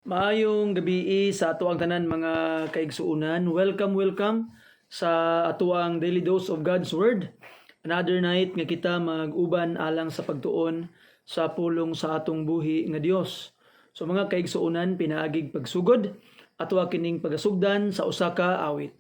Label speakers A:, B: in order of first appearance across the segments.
A: Maayong gabi sa ato ang tanan mga kaigsuunan. Welcome sa ato ang Daily Dose of God's Word. Another night nga kita mag-uban alang sa pagtuon sa pulong sa atong buhi nga Dios. So mga kaigsuunan, pinaagig pagsugod ato kining pagasugdan sa usa ka awit.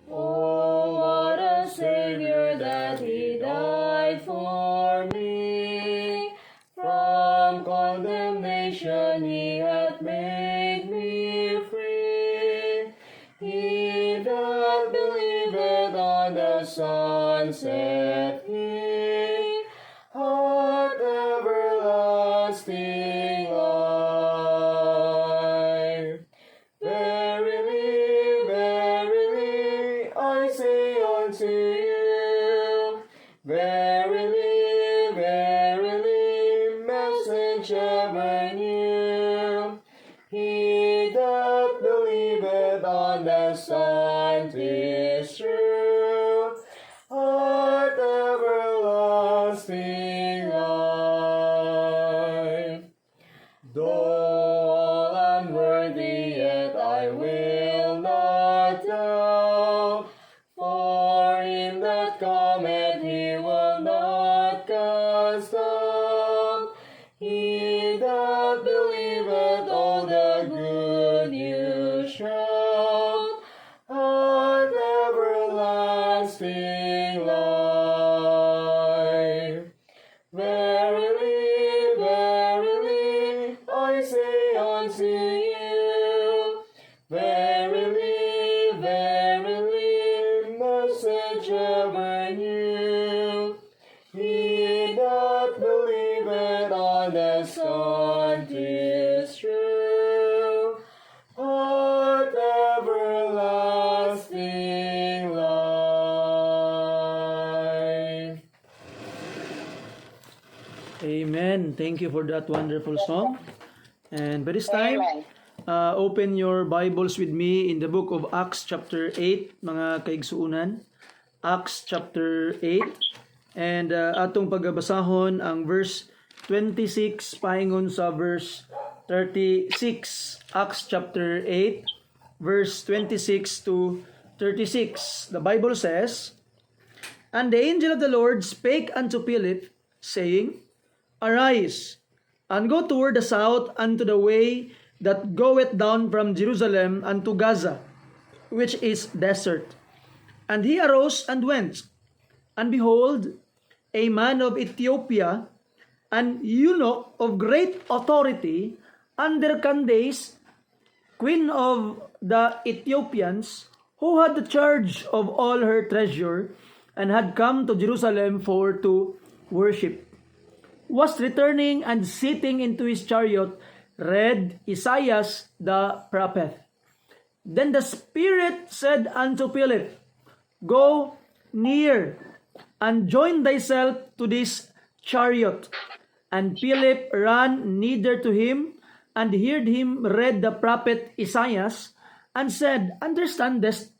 B: Oh, what a Savior that He died for me. From condemnation He hath made me free. He that believeth on the Son set free, hath everlasting life. Verily, verily, I say unto you, verily, verily, message ever new. He that believeth on the Son is true, hath everlasting life. Though unworthy, yet I will not doubt, for him that cometh He will not cast down. He that believeth all the good news shout, hath everlasting life. Verily, verily, I say unto you, verily, verily, message ever new. He that believeth on the Son is true, hath everlasting life.
A: Amen. Thank you for that wonderful song. And by this time, open your Bibles with me in the book of Acts chapter 8, mga kaigsuunan. Acts chapter 8. And atong pagbasahon ang verse 26 paingon sa verse 36. Acts chapter 8, verse 26 to 36. The Bible says, "And the angel of the Lord spake unto Philip, saying, Arise, and go toward the south unto the way that goeth down from Jerusalem unto Gaza, which is desert. And he arose and went, and behold, a man of Ethiopia, an eunuch of great authority, under Candace, queen of the Ethiopians, who had the charge of all her treasure, and had come to Jerusalem for to worship, was returning and sitting into his chariot, read Isaiah the prophet. Then the Spirit said unto Philip, Go near, and join thyself to this chariot. And Philip ran neither to him, and heard him read the prophet Isaiah, and said, Understandest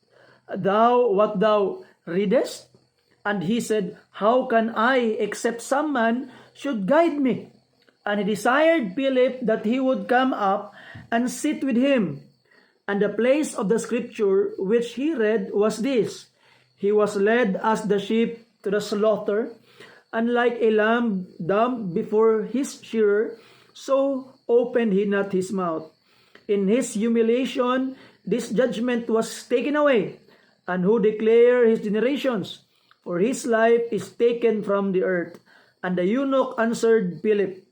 A: thou what thou readest? And he said, How can I, except some man should guide me? And he desired Philip that he would come up and sit with him. And the place of the scripture which he read was this: He was led as the sheep to the slaughter, and like a lamb dumb before his shearer, so opened he not his mouth. In his humiliation this judgment was taken away. And who declare his generations? For his life is taken from the earth. And the eunuch answered Philip,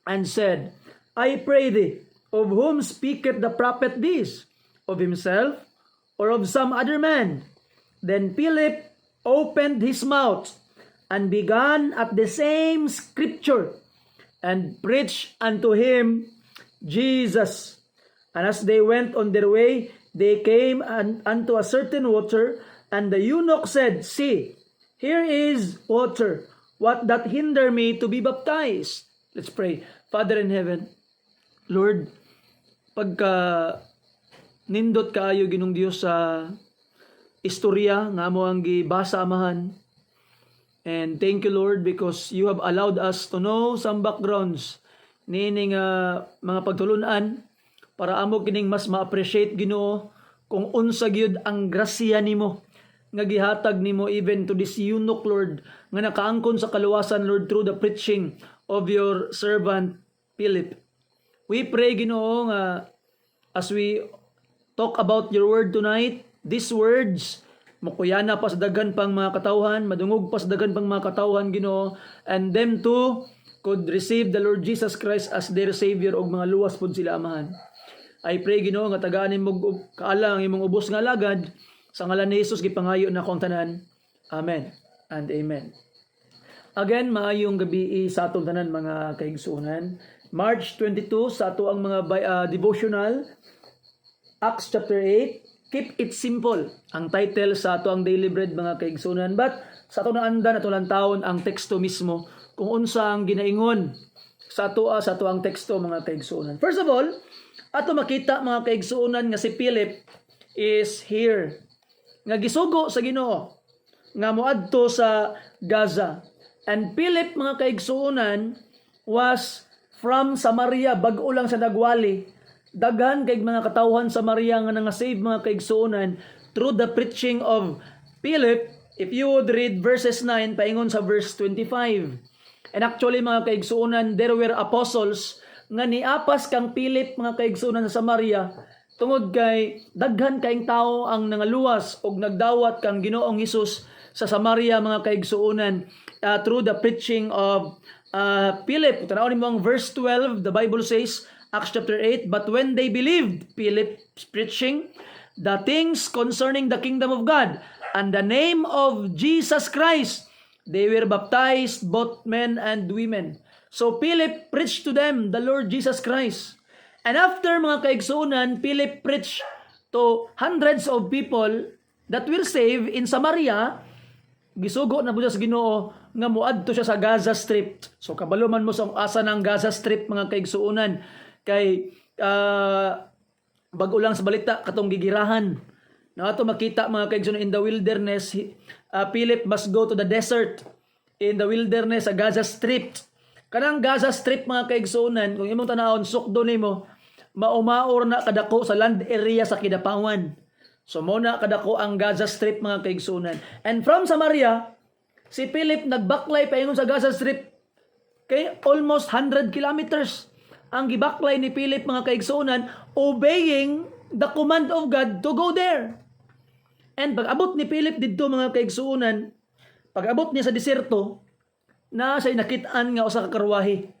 A: and said, I pray thee, of whom speaketh the prophet this? Of himself, or of some other man? Then Philip opened his mouth, and began at the same scripture, and preached unto him Jesus. And as they went on their way, they came unto a certain water, and the eunuch said, See, here is water. What doth hinder me to be baptized? Let's pray. Father in heaven, Lord, pagka nindot kaayo Ginong Dios sa istorya nga mo ang gibasa amahan. And thank you, Lord, because you have allowed us to know some backgrounds nining mga pagtulunan para amo kining mas ma-appreciate Ginoo kung unsa gyud ang grasya nimo nga gihatag nimo even to this eunuch, Lord, nga nakaangkon sa kaluwasan, Lord, through the preaching of your servant Philip. We pray, Ginoo, nga as we talk about your word tonight, these words makuyana pa sa daghan pang mga katawhan, madungog pa sa daghan pang mga katawhan, Ginoo, and them too could receive the Lord Jesus Christ as their Savior og mga luwas pud sila, Amahan. I pray, Ginoo, nga tagaan nimo kaala ang imong ubos nga alagad, sa ngalan ni Jesus gipangayo na kong tanan. Amen and amen. Again, maayong gabi sa atong tanan mga kaigsuonan. March 22 sa ato ang mga devotional, Acts chapter 8, Keep It Simple. Ang title sa ato ang daily bread mga kaigsuonan. But sa ato naandan, ato lang taon ang teksto mismo kung unsa ang ginaingon sa ato ang teksto mga kaigsuonan. First of all, ato makita mga kaigsuonan nga si Philip is here. Nga gisugo sa Ginoo nga moadto sa Gaza. And Philip mga kaigsuonan was from Samaria, bag-o lang sa nagwali. Daghan kay mga katawhan sa Samaria nga nangasave mga kaigsuonan through the preaching of Philip. If you would read verses 9 paingon sa verse 25. And actually mga kaigsuonan, there were apostles nga niapas kang Philip mga kaigsuonan sa Samaria tungod kay daghan kaing tao ang nangaluwas og nagdawat kang Ginoong Hesus sa Samaria mga kaigsuonan through the preaching of Philip. Tanawon nimo ang verse 12, the Bible says, Acts chapter 8, but when they believed Philip's preaching the things concerning the kingdom of God and the name of Jesus Christ, they were baptized, both men and women. So Philip preached to them the Lord Jesus Christ. And after mga kaigsuonan, Philip preached to hundreds of people that were saved in Samaria. Gisugo na po siya sa Ginoo nga muadto siya sa Gaza Strip. So kabalo man mo sa asa ng Gaza Strip mga kaigsuonan kay bago lang sa balita katong gigirahan. Na ato makita mga kaigsuonan in the wilderness, Philip must go to the desert in the wilderness sa Gaza Strip. Kanang Gaza Strip mga kaigsuonan, kung imong tanawon sukdo nimo, maumaor na kadako sa land area sa Kidapawan. So muna kadako ang Gaza Strip mga kaigsuonan. And from Samaria, si Philip nagbaklay paingon sa Gaza Strip kay almost 100 kilometers. Ang gibaklay ni Philip mga kaigsuonan, obeying the command of God to go there. And pag-abot ni Philip didto mga kaigsuonan, pag-abot niya sa desierto, na siya'y nakitaan nga usa ka karwahe.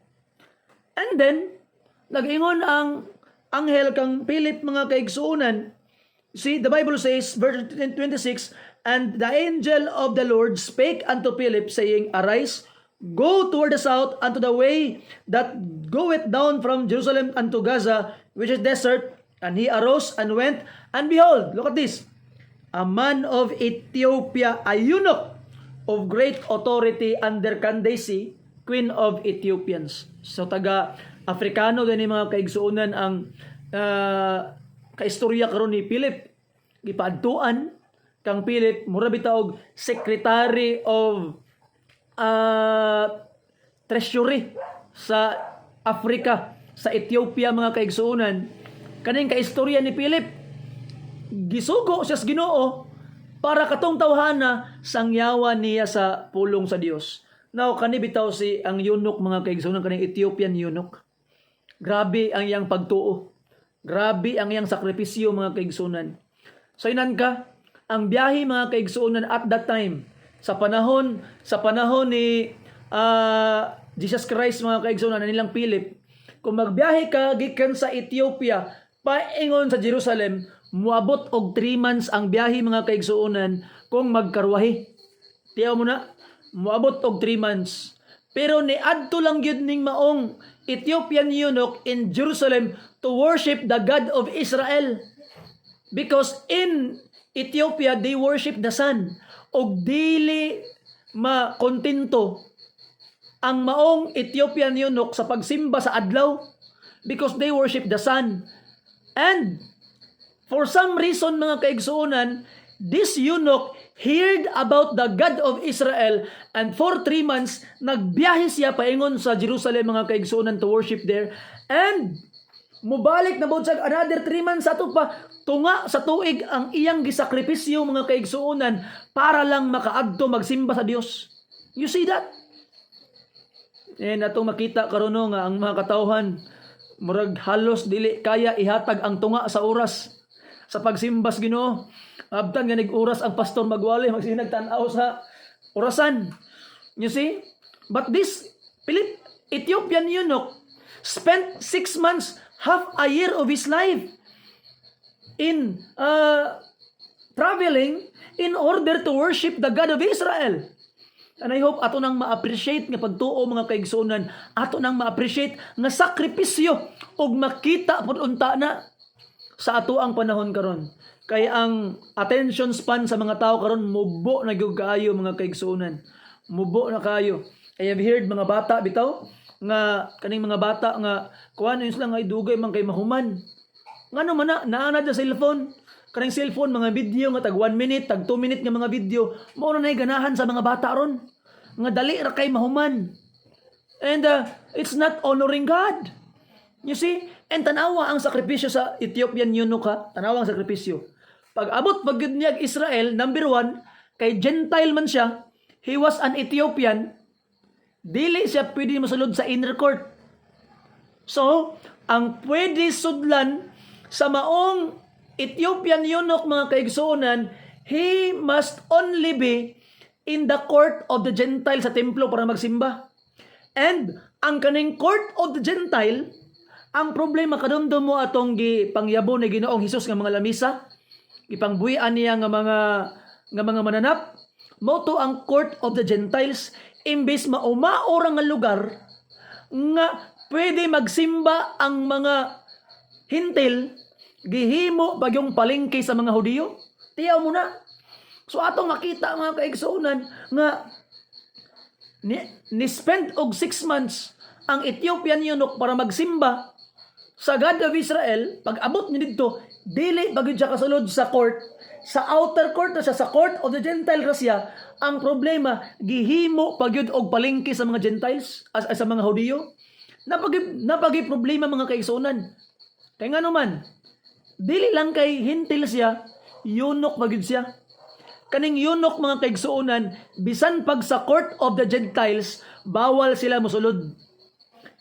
A: And then, nag-ingon ang anghel kang Philip mga kaigsuonan. See, the Bible says, verse 26, and the angel of the Lord spake unto Philip, saying, Arise, go toward the south unto the way that goeth down from Jerusalem unto Gaza, which is desert. And he arose and went, and behold, look at this, a man of Ethiopia, a eunuch of great authority under Candace, queen of Ethiopians. So taga Afrikano din mga kaigsuonan ang kaistorya karon ni Philip. Gipadtuan kang Philip mura bitaw secretary of treasury sa Africa, sa Ethiopia mga kaigsuonan. Kaning kaistorya ni Philip gisugo siya sa Ginoo para katong tawhana sangyawan niya sa pulong sa Dios. Now kani bitaw si ang eunuch mga kaigsuonan, kaning Ethiopian eunuch. Grabe ang iyang pagtuo. Grabe ang iyang sakripisyo mga kaigsuonan. So inan ka, ang biyahe mga kaigsuonan at that time sa panahon ni Jesus Christ mga kaigsuonan nilang Philip, kung magbiyahe ka gikan sa Ethiopia paingon sa Jerusalem, muabot og 3 months ang biyahe mga kaigsuonan kung magkarwahe. Tiyaw mo na, muabot og 3 months. Pero niadto lang gyud ning maong Ethiopian eunuch in Jerusalem to worship the God of Israel. Because in Ethiopia, they worship the sun. Og dili makontento ang maong Ethiopian eunuch sa pagsimba sa adlaw because they worship the sun. And for some reason mga kaigsuonan, this eunuch, heard about the God of Israel, and for 3 months, nagbiyahe siya paingon sa Jerusalem, mga kaigsuonan, to worship there. And mubalik na bud sa another 3 months ato pa, tunga sa tuig ang iyang gisakripisyo, mga kaigsuonan, para lang makaadto magsimba sa Dios. You see that? And atong makita karon nga ang mga katawhan murag halos dili kaya ihatag ang tunga sa oras sa pagsimbas Ginoo. Abtan nga oras ang pastor magwali magsinagtan-aw sa orasan. You see? But this Ethiopian eunuch spent 6 months, half a year of his life in traveling in order to worship the God of Israel. And I hope ato nang ma-appreciate nga pagtuo, mga kaigsuonan, ato nang ma-appreciate nga sakripisyo og makita pud unta na sa ato ang panahon karon. Kay ang attention span sa mga tao karon mubo na gyud kaayo, mga kaigsuonan. Mubo na kaayo. I have heard mga bata bitaw nga kaning mga bata nga kuan yun sila nga dugay man kay mahuman. Ngano man naanad sa cellphone. Kaning cellphone mga video nga tag 1 minute, tag 2 minute nga mga video, mao na nay ganahan sa mga bata ron. Nga dali ra kay mahuman. And it's not honoring God. You see? And tanawa ang sakripisyo sa Ethiopian eunuch, ha? Tanawa ang sakripisyo. Pag abot pagyud niya Israel, number 1, kay Gentile man siya, he was an Ethiopian, dili siya pwede masulod sa inner court. So, ang pwede sudlan sa maong Ethiopian eunuch, mga kaigsuonan, he must only be in the court of the Gentile sa templo para magsimba. And ang kaning court of the Gentile, ang problema kadumdum mo atong pangyabo ni Ginoong Hesus nga mga lamisa, ipangbuhian niya nga mga mananap, mo to ang court of the Gentiles, imbes maumaora nga lugar nga pwede magsimba ang mga hintil, gihimo bagyong palengke sa mga Hudiyo. Tiyaw mo na. So atong makita, mga kaigsuonan, nga ni-spend og 6 months ang Ethiopian eunuch para magsimba sa God of Israel. Pag abot niya dito, dili bagid siya kasulod sa court, sa outer court na siya, sa court of the Gentile rasya. Ang problema, gihimo pagyud og palengke sa mga Gentiles, sa mga Hudiyo. Napagi problema, mga kaigsuonan. Kaya nga naman, dili lang kay hintil siya, eunuch pagyud siya. Kaning eunuch, mga kaigsuonan, bisan pag sa court of the Gentiles, bawal sila mosulod.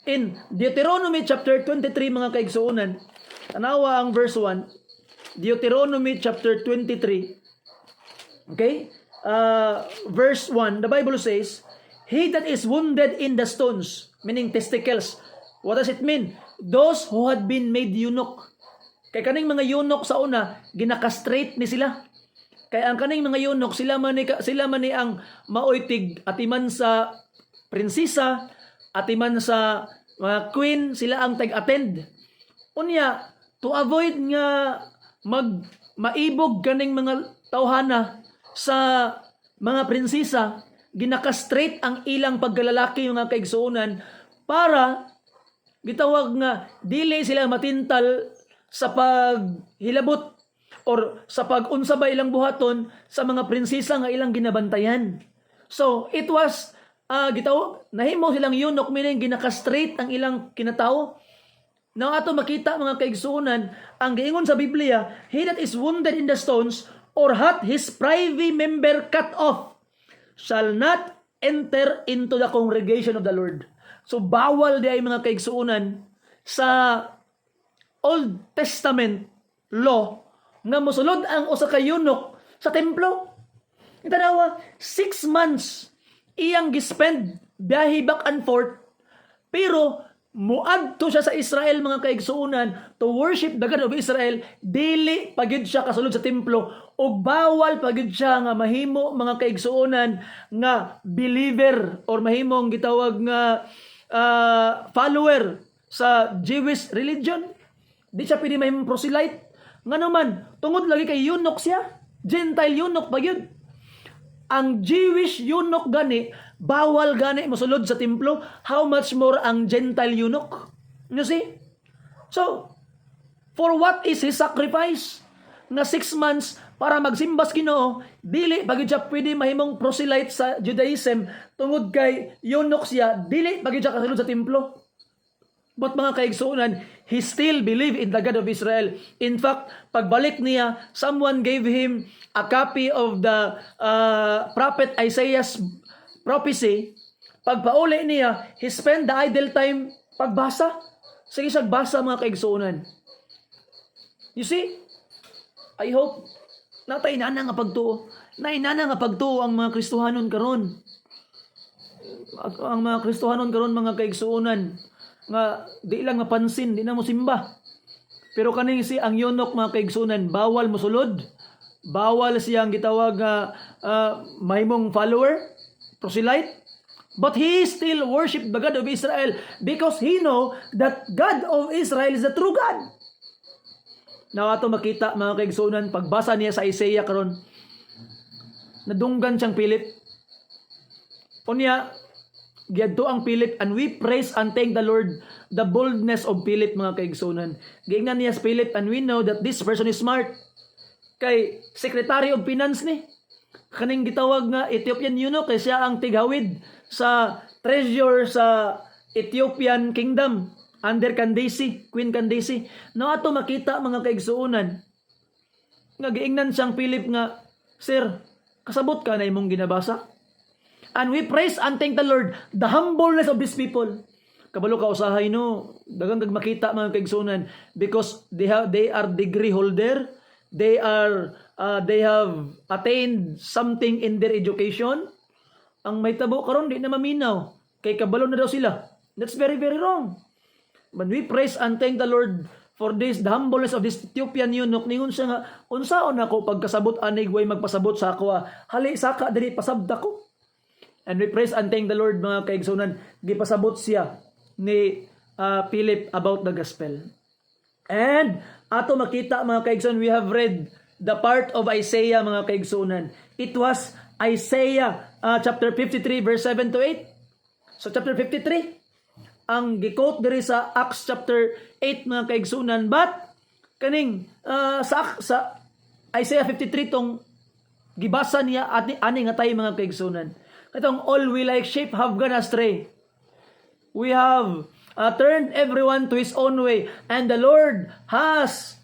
A: In Deuteronomy chapter 23, mga kaigsuonan, tanawa ang verse 1, Deuteronomy chapter 23, okay? Verse 1, the Bible says, he that is wounded in the stones, meaning testicles. What does it mean? Those who had been made eunuch. Kay kaning mga eunuch sa una, ginakastrate ni sila. Kaya ang kaning mga eunuch, sila man ni ang maoytig atiman sa prinsesa, atiman sa mga queen, sila ang tag-attend. Unya, to avoid nga maibog kaning mga tawhana sa mga prinsesa, ginakastrate ang ilang pagkalalaki, mga kaigsuonan, para gitawag nga dili sila matintal sa paghilabot or sa pag-unsa ba ilang buhaton sa mga prinsesa nga ilang ginabantayan. So, it was nahimo silang eunuch, meaning ginakastrate ang ilang kinatao. Now ato makita, mga kaigsuonan, ang giingon sa Biblia, he that is wounded in the stones or hath his privy member cut off shall not enter into the congregation of the Lord. So bawal di ay, mga kaigsuonan, sa Old Testament law nga mosulod ang usa ka eunuch sa templo. Itanawa, 6 months iyang gispend biyahe back and forth, pero muadto siya sa Israel, mga kaigsuonan, to worship the God of Israel. Dili pagid siya kasulod sa templo, o bawal pagid siya nga mahimo, mga kaigsuonan, nga believer or mahimong gitawag nga follower sa Jewish religion. Di siya pwede mahimong proselyte. Nga naman, tungod lagi kay eunuch siya, Gentile eunuch pagid. Ang Jewish eunuch gani, bawal gani mosulod sa templo. How much more ang Gentile eunuch? You see? So, for what is his sacrifice? Na 6 months para magsimbas Ginoo, dili pagid siya pwede mahimong proselyte sa Judaism tungod kay eunuch siya, dili pagid siya kasulod sa templo. But mga kaigsuunan, he still believed in the God of Israel. In fact, pagbalik niya, someone gave him a copy of the prophet Isaiah's prophecy. Pagpauli niya, he spent the idle time pagbasa. Sige siya basa mga kaigsuunan. You see? I hope natay na nga pagtuo. Nainana nga pagtuo ang mga Kristohanon karon. Ang mga Kristohanon karon mga kaigsuunan nga di lang mapansin, di na mo simba. Pero kaning si ang eunuch mga kaigsuunan, bawal mosulod. Bawal siyang gitawag nga mahimong follower, proselyte. But he still worship the God of Israel because he know that God of Israel is the true God. Now ato makita mga kaigsuunan, pagbasa niya sa Isaiah karon, nadunggan siyang pilit. Unya, giadto ang Philip, and we praise and thank the Lord the boldness of Philip mga kaigsuunan. Giingnan niya sa Philip, and we know that this person is smart. Kay Secretary of Finance ni, kaning gitawag nga Ethiopian eunuch, kay siya ang tighawid sa treasure sa Ethiopian Kingdom under Candace, Queen Candace. No ato makita mga kaigsuunan nga giingnan siyang Philip nga, Sir, kasabot ka na imong ginabasa? And we praise and thank the Lord, the humbleness of these people. Kabalo ka usahay no, dagang kag makita mga kaigsuunan, because they are degree holder, they have attained something in their education. Ang may tabo karon di na maminaw, kay kabalo na daw sila. That's very very wrong. But we praise and thank the Lord for this, the humbleness of this Ethiopian eunuch. Ningon siya nga, unsaon ako pagkasabot anig way magpasabot sa ako, hali saka dili pasabda ko. And we praise and thank the Lord mga kaigsuunan, gipasabot siya ni Philip about the gospel. And ato makita mga kaigsuunan, we have read the part of Isaiah mga kaigsuunan. It was Isaiah chapter 53 verse 7 to 8. So chapter 53 ang gi-quote diri sa Acts chapter 8 mga kaigsuunan, but kaning sa Isaiah 53 tong gibasa niya ani nga tayo mga kaigsuunan. Katong all we like sheep have gone astray. We have turned everyone to his own way, and the Lord has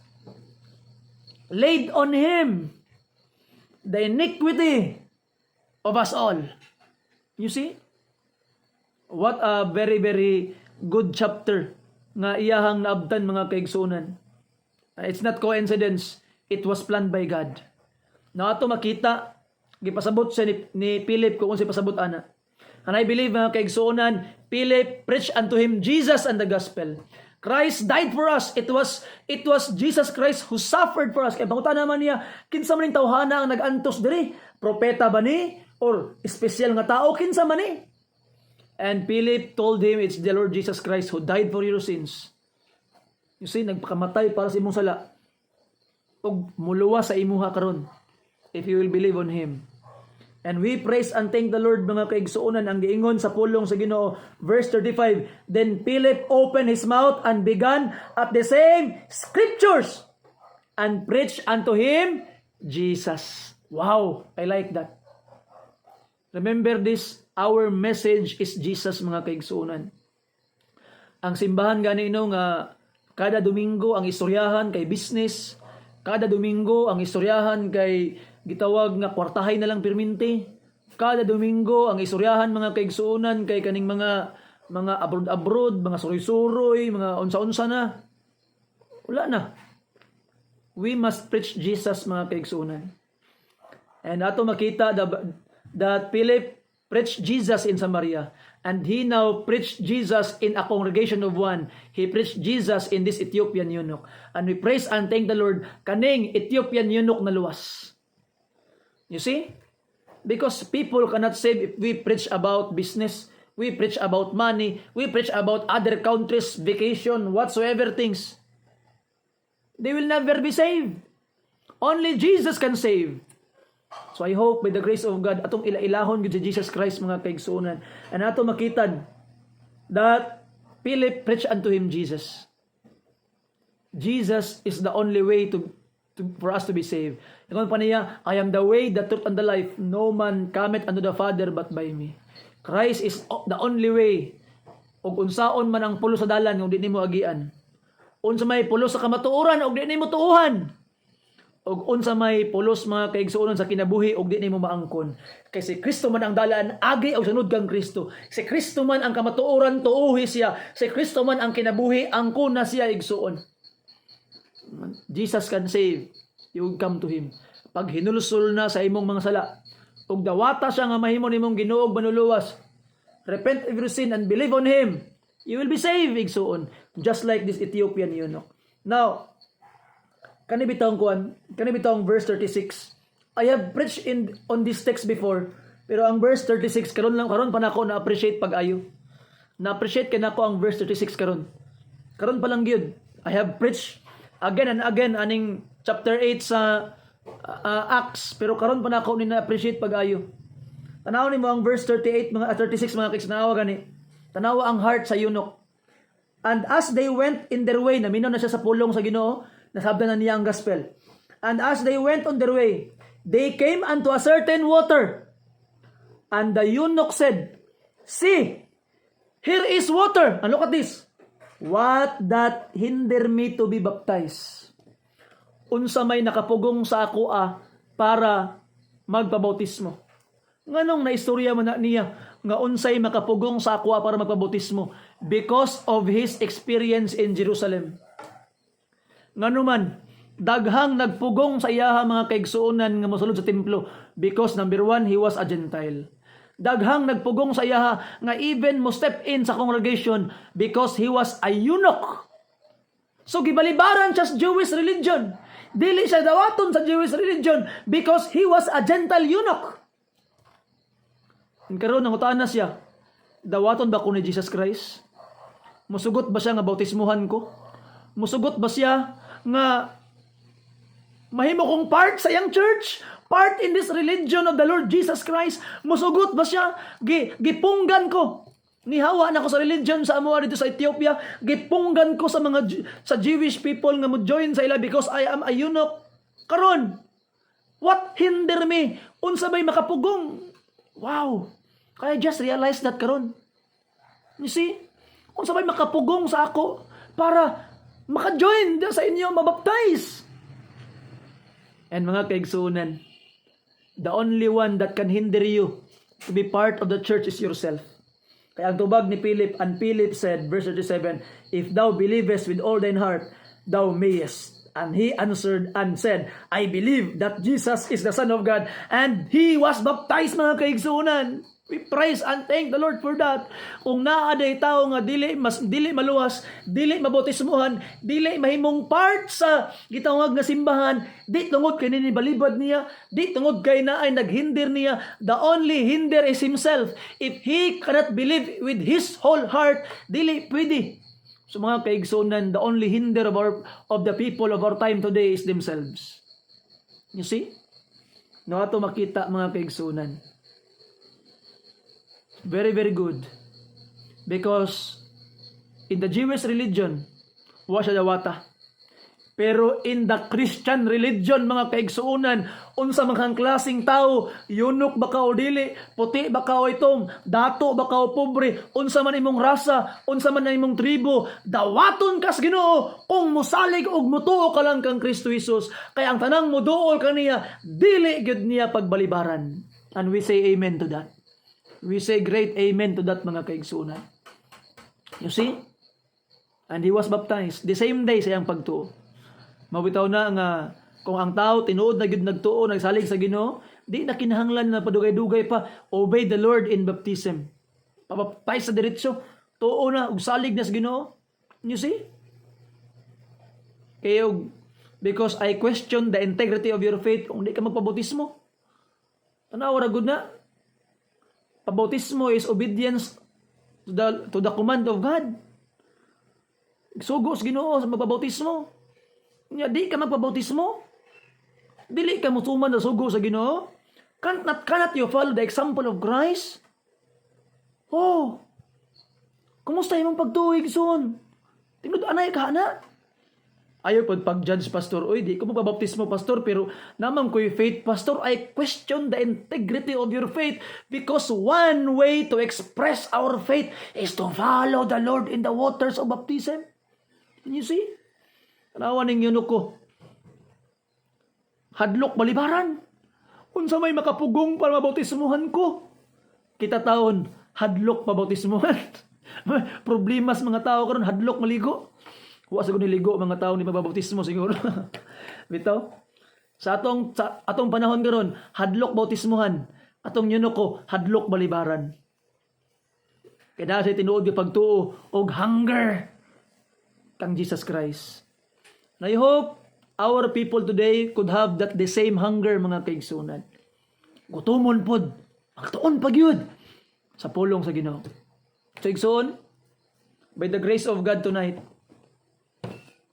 A: laid on him the iniquity of us all. You see? What a very very good chapter nga iyahang naabtan mga kaigsuunan. It's not coincidence. It was planned by God. Na ato makita, gipasabot siya ni Philip kung si pasabot ana. And I believe mga kaigsuunan, Philip preached unto him Jesus and the gospel. Christ died for us. It was Jesus Christ who suffered for us. Kaya pangutan naman niya, kinsa man ning tawhana ang nag-antos diri? Propeta ba ni? Or espesyal nga tao? Kinsa man ni? And Philip told him, it's the Lord Jesus Christ who died for your sins. You see, nagpakamatay para sa imong sala. Og muluwa sa imuha karon, if you will believe on Him. And we praise and thank the Lord mga kaigsuunan, ang giingon sa pulong sa Ginoo, verse 35, then Philip opened his mouth and began at the same scriptures and preached unto him Jesus. Wow, I like that. Remember this, our message is Jesus mga kaigsuunan. Ang simbahan ganino nga kada Domingo ang istoryahan kay business, kada Domingo ang istoryahan kay gitawag nga kwartahay na lang perminti, kada Domingo ang istoryahan mga kaigsuunan kay kaning mga abroad, mga suroy-suroy, mga unsa-unsa na. Wala na. We must preach Jesus mga kaigsuunan. And ato makita that Philip preached Jesus in Samaria, and he now preached Jesus in a congregation of one. He preached Jesus in this Ethiopian eunuch. And we praise and thank the Lord, kaning Ethiopian eunuch na luwas. You see? Because people cannot save if we preach about business, we preach about money, we preach about other countries, vacation, whatsoever things. They will never be saved. Only Jesus can save. So I hope by the grace of God, atong ilailahon gid si Jesus Christ mga kaigsuunan. And ato makitad that Philip preached unto him Jesus. Jesus is the only way to for us to be saved. Ingon pa niya, I am the way, the truth, and the life. No man cometh unto the Father but by me. Christ is the only way. Og unsaon man ang pulos sa dalan, kung di nimo agian. Unsa may pulos sa kamatuoran, og di nimo tuuhan. Og unsa may pulos mga kaigsuonon sa kinabuhi, og di nimo maangkon. Kay si Kristo man ang dalan, agi og sunod kang Kristo. Si Kristo man ang kamatuoran, tuuhi siya. Si Kristo man ang kinabuhi, angkon na siya igsuon. Jesus can save. You come to Him. Pag hinulsol na sa imong mga sala, ug dawata siya nga mahimo nimong Ginoo og manuluwas, repent of your sin and believe on Him, you will be saved, igsuon. Just like this Ethiopian eunuch. Now, kanibitang verse 36. I have preached on this text before, pero ang verse 36 karon pa nako na appreciate pag-ayo. Na-appreciate kay nako ang verse 36 karon. Karon pa lang gyud. I have preached again and again aning chapter 8 sa Acts, pero karon pa nako ni na-appreciate pag-ayo. Tanaw nimo ang verse 38 mga 36 mga kiksnawa gani. Tanawa ang heart sa eunuch. And as they went in their way, naminaw na siya sa pulong sa Ginoo, nasabdan na niya ang gospel. And as they went on their way, they came unto a certain water. And the eunuch said, See, here is water. And look at this. What that hinder me to be baptized? Unsa may nakapugong sa ako para magpabautismo. Nganong naistorya man na niya nga unsay makapugong sa ako para magpabautismo? Because of his experience in Jerusalem. Nganuman, daghang nagpugong sa iyaha mga kaigsuonan nga mosulod sa templo because number 1, he was a Gentile. Daghang nagpugong sa iyaha nga even mo step in sa congregation because he was a eunuch. So gibalibaran siya sa Jewish religion. Dili siya dawaton sa Jewish religion because he was a Gentile eunuch. Karon nangutaan na siya, dawaton ba ko ni Jesus Christ? Musugot ba siya nga bautismuhan ko? Musugot ba siya nga mahimo kong part sa iyang church? Part in this religion of the Lord Jesus Christ? Musugot ba siya? Gipunggan ko. Nihawa na ko sa religion sa amuha dito sa Ethiopia. Gipunggan ko sa sa Jewish people nga mo join sa ila because I am a eunuch. Karon, what hinder me? Unsa bay makapugong? Wow! I just realized that karon. You see? Unsa bay makapugong sa ako para maka-join sa inyo, mabaptize. And mga kaigsunan, the only one that can hinder you to be part of the church is yourself. Kaya ang tubag ni Philip, and Philip said, verse 37, If thou believest with all thine heart, thou mayest. And he answered and said, I believe that Jesus is the Son of God. And he was baptized, mga kaigsunan. We praise and thank the Lord for that. Kung naaday tao nga dili maluwas, dili mabautismuhan, dili mahimong part sa gitawag nga simbahan, di tungod kay nini balibad niya, di tungod kay naay naghinder niya, the only hinder is himself. If he cannot believe with his whole heart, dili pwede. So mga kaigsunan, the only hinder of the people of our time today is themselves. You see? No ato makita mga kaigsunan. Very, very good. Because in the Jewish religion, wa siya dawata. Pero in the Christian religion, mga kaigsuunan, unsa man klaseng tao, eunuch ba ka o dili, puti ba ka o itom, dato ba ka o pobre, unsa man imong rasa, unsa man imong tribo, dawaton kas Ginoo kung mosalig og mutuo ka lang kang Kristo Jesus. Kaya ang tanang moduol kaniya, dili gyud niya pagbalibaran. And we say amen to that. We say great amen to that, mga kaigsunan. You see? And he was baptized the same day sa iyang pagtuo. Mabitaw na nga kung ang tao tinuod na gyud nagtuo, nagsalig sa Ginoo, di na kinahanglan na padugay-dugay pa. Obey the Lord in baptism. Papapay sa diretso, tuo na ug salig na sa Ginoo. You see? Kaya because I question the integrity of your faith kung di ka magpabautismo. Tanaw ra gud na. Pabautismo is obedience to the command of God. Sugos Ginoo sa magpabautismo. Nya di ka magpabautismo, dili ka mutuman na sugo sa Ginoo. Cannot you follow the example of Christ? Oh, kumusta imong pagtuig son? Tingod anay ka na. Ayaw pag-judge, pastor. Oy, di ko mababaptismo, pastor, pero naman ko'y faith, pastor. I question the integrity of your faith because one way to express our faith is to follow the Lord in the waters of baptism. Can you see? Tanawan ng yunok ko. Hadlok balibaran. Unsa may makapugong para mabautismuhan ko. Kita taon, hadlok mabautismuhan. Problema sa mga tao karon, hadlok maligo. Wa sa niligo mga tao ni mababautismo siguro. Bitaw. Sa atong panahon karon, hadlok bautismuhan. Atong yunok ko, hadlok balibaran. Kaya sa tinuod yung pagtuo og hunger kang Jesus Christ. And I hope our people today could have that the same hunger, mga kaigsunan. Gutomon pod, magtuon pag yun sa pulong sa Ginoo. So igsoon, by the grace of God tonight,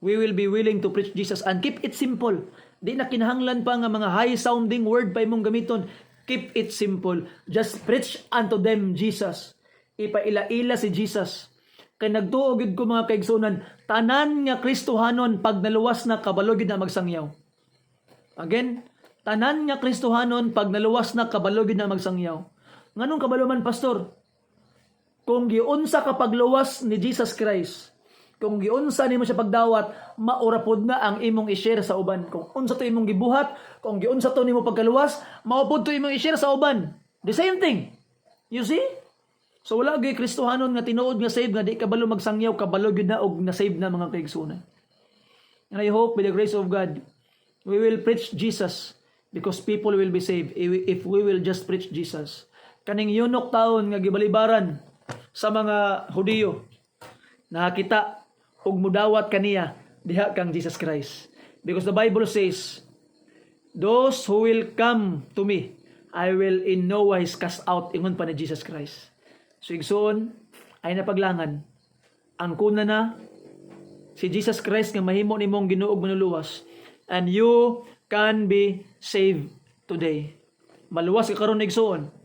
A: we will be willing to preach Jesus and keep it simple. Di na kinahanglan pa nga mga high-sounding word pa imong gamiton. Keep it simple. Just preach unto them Jesus. Ipaila-ila si Jesus. Kay nagtuo gid ko mga kaigsunan, tanan nga Kristohanon pag naluwas na kabalo gid na magsangyaw. Again, tanan nga Kristohanon pag naluwas na kabalo gid na magsangyaw. Nganong kabalo man, pastor? Kung giunsa ka pagluwas ni Jesus Christ, kung giunsa nimo siya pagdawat, maurapod na ang imong i-share sa uban. Kung unsa to imong gibuhat, kung giunsa to nimo pagkaluwas, maupod to imong i-share sa uban. The same thing. You see? So wala gyud Kristohanon nga tinuod nga save nga di kabalo magsangyaw, kabalo gyud na og na-save na mga kaigsunan. And I hope by the grace of God, we will preach Jesus because people will be saved if we will just preach Jesus. Kaning yunok taon nga gibalibaran sa mga Hudiyo, nakakita ug mudawat kaniya diha kang Jesus Christ. Because the Bible says, those who will come to me, I will in no wise cast out, ingon pa ni Jesus Christ. So igsoon, ay napaglangan. Ang kuna na, si Jesus Christ nga mahimo nimong Ginoo ug manuluwas. And you can be saved today. Maluwas ka karon igsoon.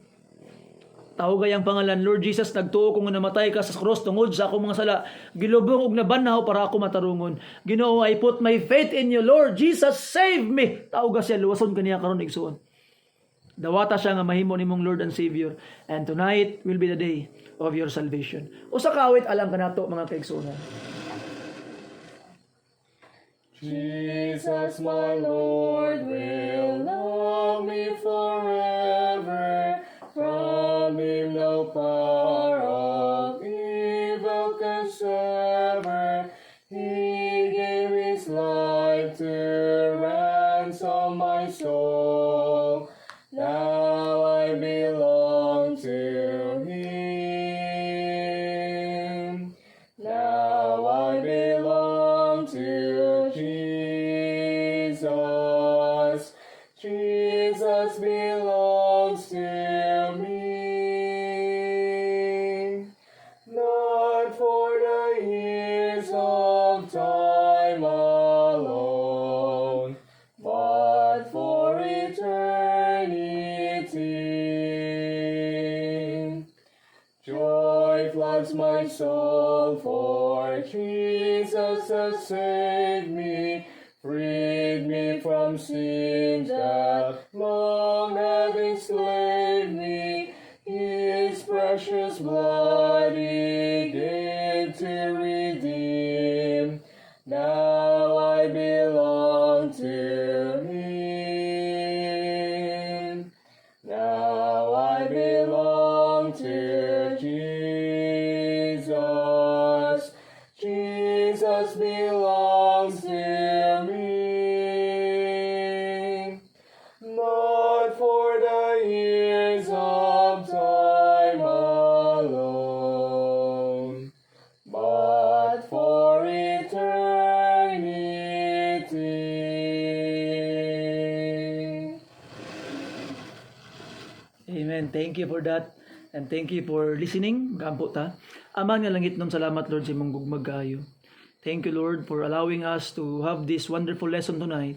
A: Tawag ang pangalan, Lord Jesus, nagtuo ko nga namatay ka sa cross tungod sa akong mga sala. Gilubong og nabanhaw para ako matarungon. Ginoo, I put my faith in you, Lord Jesus, save me. Tawag siya, luwason kaniya karon igsoon. Dawata siya nga mahimo nimong Lord and Savior. And tonight will be the day of your salvation. Usa ka awit alam kanato mga kaigsunan.
B: Jesus, my Lord, will love me forever. From him no power of evil can sever. He gave his life to ransom my soul. Now I belong to him. Now I belong to Jesus. Jesus belongs to me. Not for the years of time alone, but for eternity. Joy floods my soul, for Jesus has saved me, freed me from sins that long have enslaved me. His precious blood he gave to redeem. Now I belong to him. Now I belong to Jesus. Jesus belongs to me. Not for the years of time alone, but for eternity.
A: Amen. Thank you for that. And thank you for listening. Magampo ta. Amang nga langit nun, salamat Lord sa imong gugmag kaayo. Thank you Lord for allowing us to have this wonderful lesson tonight.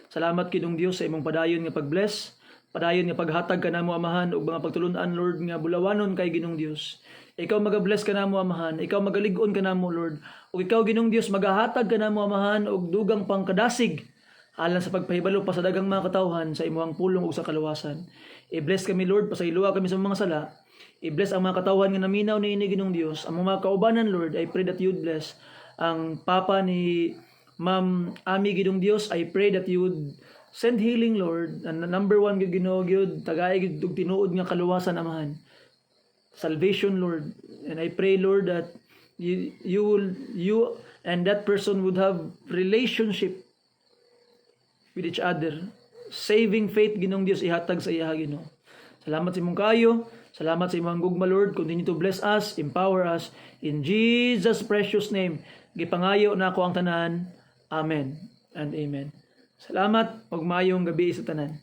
A: Salamat kidong Dios sa imong padayon nga pag-bless, padayon nga paghatag kanamo Amahan ug mga pagtulunan Lord nga bulawanon kay Ginong Dios. Ikaw magabless ka namo amahan, ikaw magalig-on ka namo Lord. Ug ikaw Ginoong Dios magahatag ka namo amahan og dugang pangkadasig alang sa pagpahibalo pa sa dagang mga katawhan sa imuhang pulong ug sa kaluwasan. I-bless kami Lord, pasayloa kami sa mga sala. I-bless ang mga katawhan nga naminaw ni Ginoong Dios. Ang mga kaubanan Lord, I pray that you would bless ang papa ni Ma'am Ami Ginoong Dios. I pray that you would send healing Lord. And number one gyud Ginoo gyud tagay gyud og tinuod nga kaluwasan amahan. Salvation Lord. And I pray Lord that you and that person would have relationship with each other. Saving faith Ginoong Dios ihatag sa iya Ginoo. Salamat sa imong kaayo. Salamat sa imong gugma Lord. Continue to bless us, empower us in Jesus precious name. Gipangayo na ako ang tanan. Amen and amen. Salamat ug maayong gabi sa tanan.